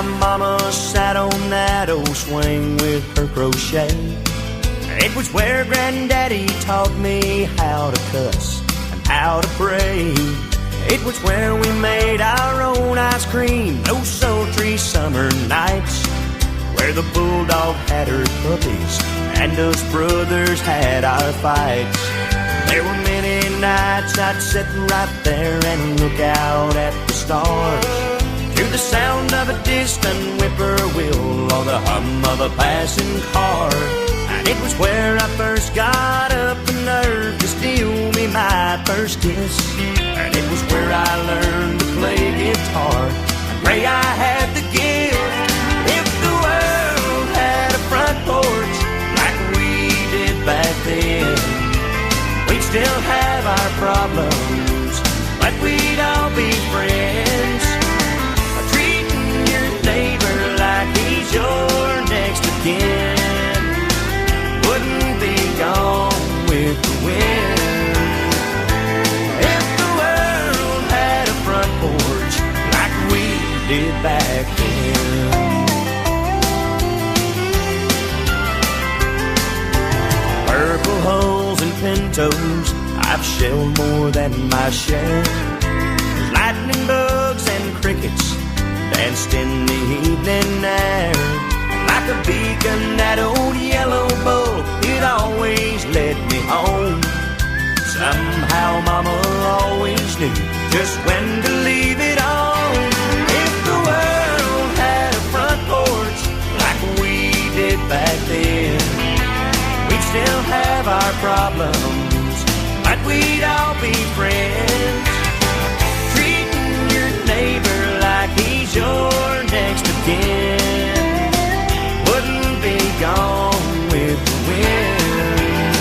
my mama sat on that old swing with her crochet. It was where Granddaddy taught me how to cuss and how to pray. It was where we made our own ice cream those sultry summer nights, where the bulldog had her puppies and us brothers had our fights. There were many nights I'd sit right there and look out at the stars, to the sound of a distant whippoorwill or the hum of a passing car. And it was where I first got up the nerve to steal me my first kiss. And it was where I learned to play guitar and pray I had the gift. If the world had a front porch like we did back then, we'd still have our problems, but we'd all be friends. Treating your neighbor like he's your next of kin wouldn't be gone with the wind. If the world had a front porch like we did back then. Purple hulls and pintos, I've shelled more than my share. There's lightning bugs and crickets danced in the evening air. Like a beacon, that old yellow bull, it always led me home. Somehow Mama always knew just when to leave it on. If the world had a front porch like we did back then, we'd still have our problems, but we'd all be friends. Treating your neighbor like he's your next of kin wouldn't be gone with the wind.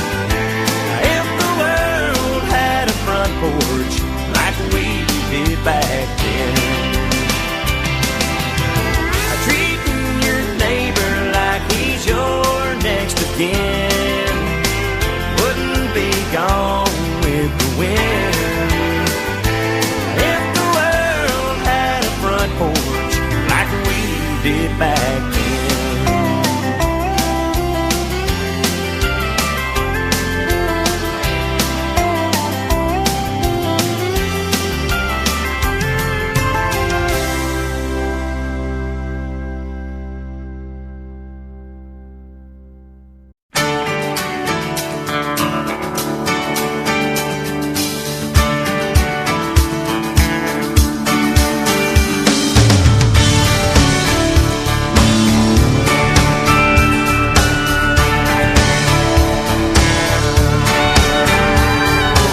If the world had a front porch like we did back then. Treating your neighbor like he's your next of kin wouldn't be gone with the wind. If the world had a front porch like we did back then.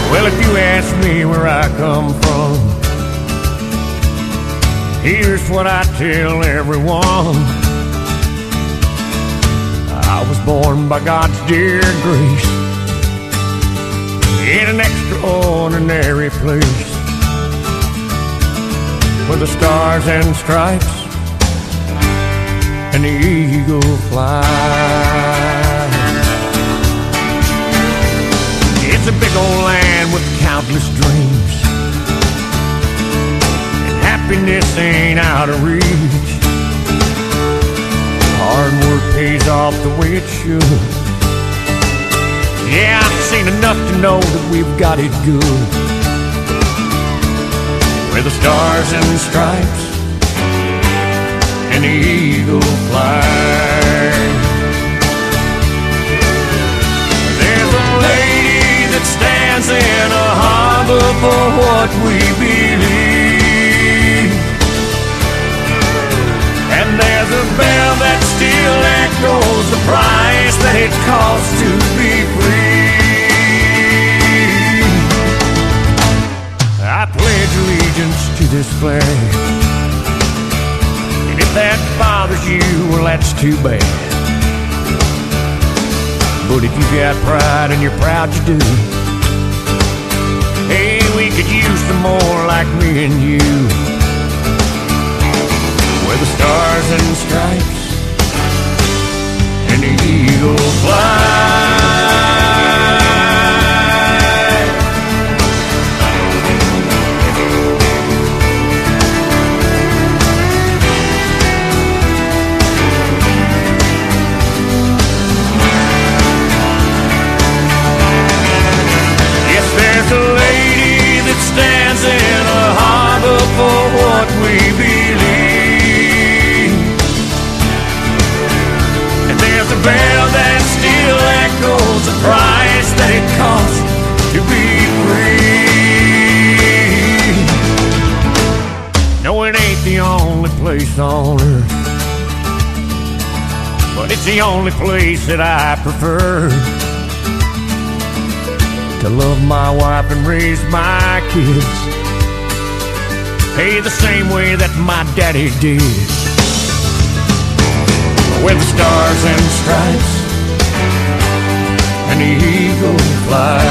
Well, if you ask me where I come from, here's what I tell everyone. I was born by God's dear grace in an extraordinary place, where the stars and stripes and the eagle fly. It's a big old land with countless dreams, and happiness ain't out of reach. Hard work pays off the way it should. Yeah, I've seen enough to know that we've got it good, where the stars and stripes and the eagle fly. There's a lady that stands in a harbor for what we believe, and there's a bell that still echoes the price that it costs to be free. I pledge allegiance to this flag, and if that bothers you, well, that's too bad. But if you got pride and you're proud you do, hey, we could use some more like me and you, where the stars and stripes and the eagle fly. it costs to be free. No, it ain't the only place on earth, but it's the only place that I prefer to love my wife and raise my kids, hey, the same way that my daddy did. With the stars and stripes and the eagle flies